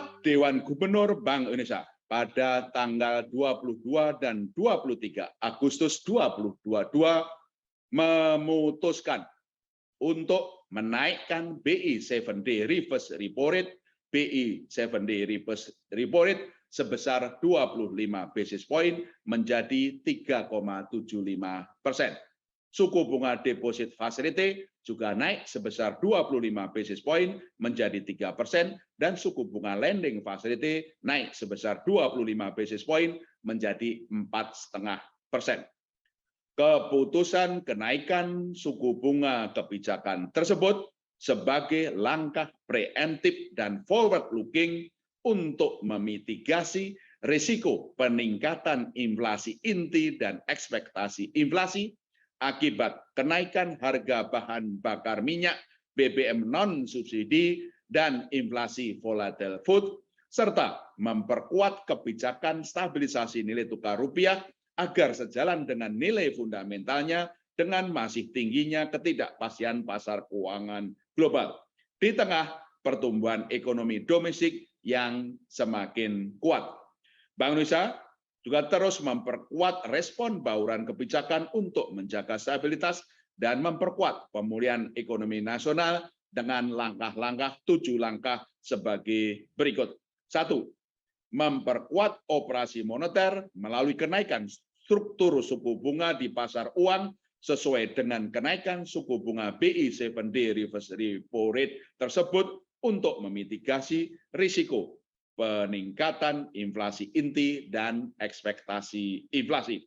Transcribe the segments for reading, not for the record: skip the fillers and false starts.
Rapat Dewan Gubernur Bank Indonesia pada tanggal 22 dan 23 Agustus 2022 memutuskan untuk menaikkan BI 7-day reverse repo rate BI 7-day reverse repo rate sebesar 25 basis point menjadi 3,75%. Suku bunga deposit facility juga naik sebesar 25 basis point menjadi 3% dan suku bunga lending facility naik sebesar 25 basis point menjadi 4,5%. Keputusan kenaikan suku bunga kebijakan tersebut sebagai langkah preemptif dan forward looking untuk memitigasi risiko peningkatan inflasi inti dan ekspektasi inflasi akibat kenaikan harga bahan bakar minyak, BBM non-subsidi, dan inflasi volatile food, serta memperkuat kebijakan stabilisasi nilai tukar rupiah agar sejalan dengan nilai fundamentalnya dengan masih tingginya ketidakpastian pasar keuangan global di tengah pertumbuhan ekonomi domestik yang semakin kuat. Bank Indonesia juga terus memperkuat respon bauran kebijakan untuk menjaga stabilitas dan memperkuat pemulihan ekonomi nasional dengan langkah-langkah 7 langkah sebagai berikut. 1. Memperkuat operasi moneter melalui kenaikan struktur suku bunga di pasar uang sesuai dengan kenaikan suku bunga BI 7-day reverse repo rate tersebut untuk memitigasi risiko peningkatan inflasi inti dan ekspektasi inflasi.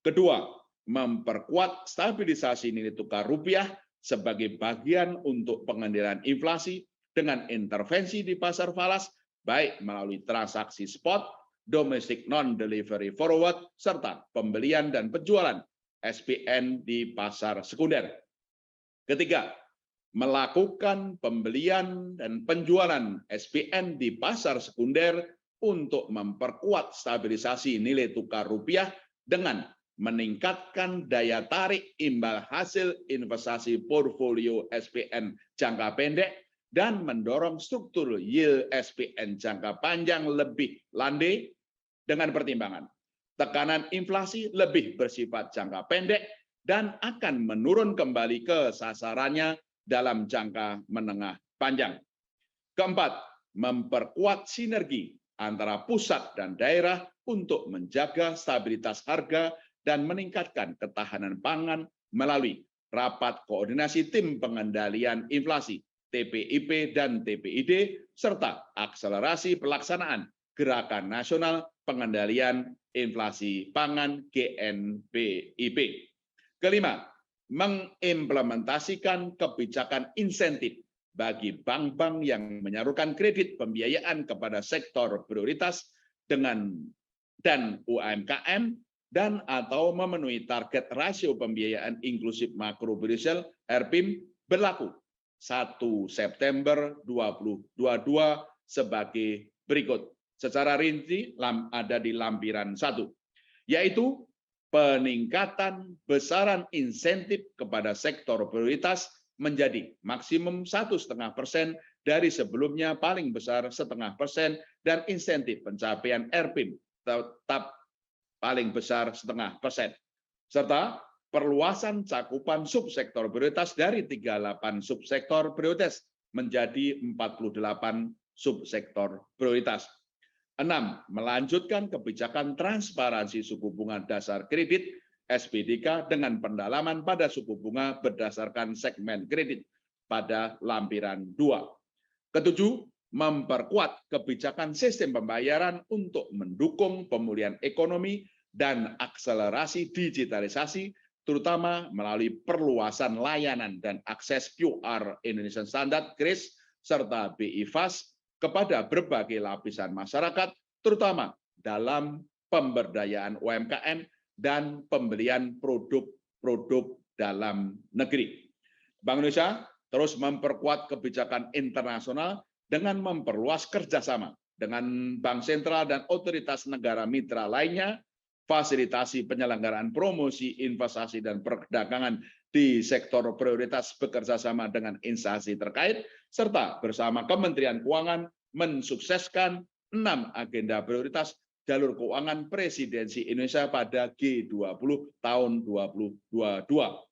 Kedua, memperkuat stabilisasi nilai tukar rupiah sebagai bagian untuk pengendalian inflasi dengan intervensi di pasar falas, baik melalui transaksi spot, domestic non-delivery forward, serta pembelian dan penjualan SPN di pasar sekunder. Ketiga, melakukan pembelian dan penjualan SPN di pasar sekunder untuk memperkuat stabilisasi nilai tukar rupiah dengan meningkatkan daya tarik imbal hasil investasi portfolio SPN jangka pendek dan mendorong struktur yield SPN jangka panjang lebih landai dengan pertimbangan tekanan inflasi lebih bersifat jangka pendek dan akan menurun kembali ke sasarannya dalam jangka menengah panjang. Keempat, memperkuat sinergi antara pusat dan daerah untuk menjaga stabilitas harga dan meningkatkan ketahanan pangan melalui rapat koordinasi tim pengendalian inflasi TPIP dan TPID serta akselerasi pelaksanaan Gerakan Nasional Pengendalian Inflasi Pangan GNPIP. Kelima, mengimplementasikan kebijakan insentif bagi bank-bank yang menyalurkan kredit pembiayaan kepada sektor prioritas dan UMKM dan atau memenuhi target rasio pembiayaan inklusif makrobudensial RPIM berlaku 1 September 2022 sebagai berikut. Secara rinci ada di lampiran 1, yaitu peningkatan besaran insentif kepada sektor prioritas menjadi maksimum 1,5% dari sebelumnya paling besar 0,5% dan insentif pencapaian RPIM tetap paling besar 0,5%. Serta perluasan cakupan subsektor prioritas dari 38 subsektor prioritas menjadi 48 subsektor prioritas. 6. Melanjutkan kebijakan transparansi suku bunga dasar kredit SBDK dengan pendalaman pada suku bunga berdasarkan segmen kredit pada lampiran 2. Ketujuh, memperkuat kebijakan sistem pembayaran untuk mendukung pemulihan ekonomi dan akselerasi digitalisasi, terutama melalui perluasan layanan dan akses QR Indonesian Standard (KRIS) serta BI Fast kepada berbagai lapisan masyarakat, terutama dalam pemberdayaan UMKM dan pembelian produk-produk dalam negeri. Bank Indonesia terus memperkuat kebijakan internasional dengan memperluas kerjasama dengan bank sentral dan otoritas negara mitra lainnya, fasilitasi penyelenggaraan promosi investasi dan perdagangan di sektor prioritas bekerjasama dengan instansi terkait, serta bersama Kementerian Keuangan mensukseskan 6 agenda prioritas jalur keuangan presidensi Indonesia pada G20 tahun 2022.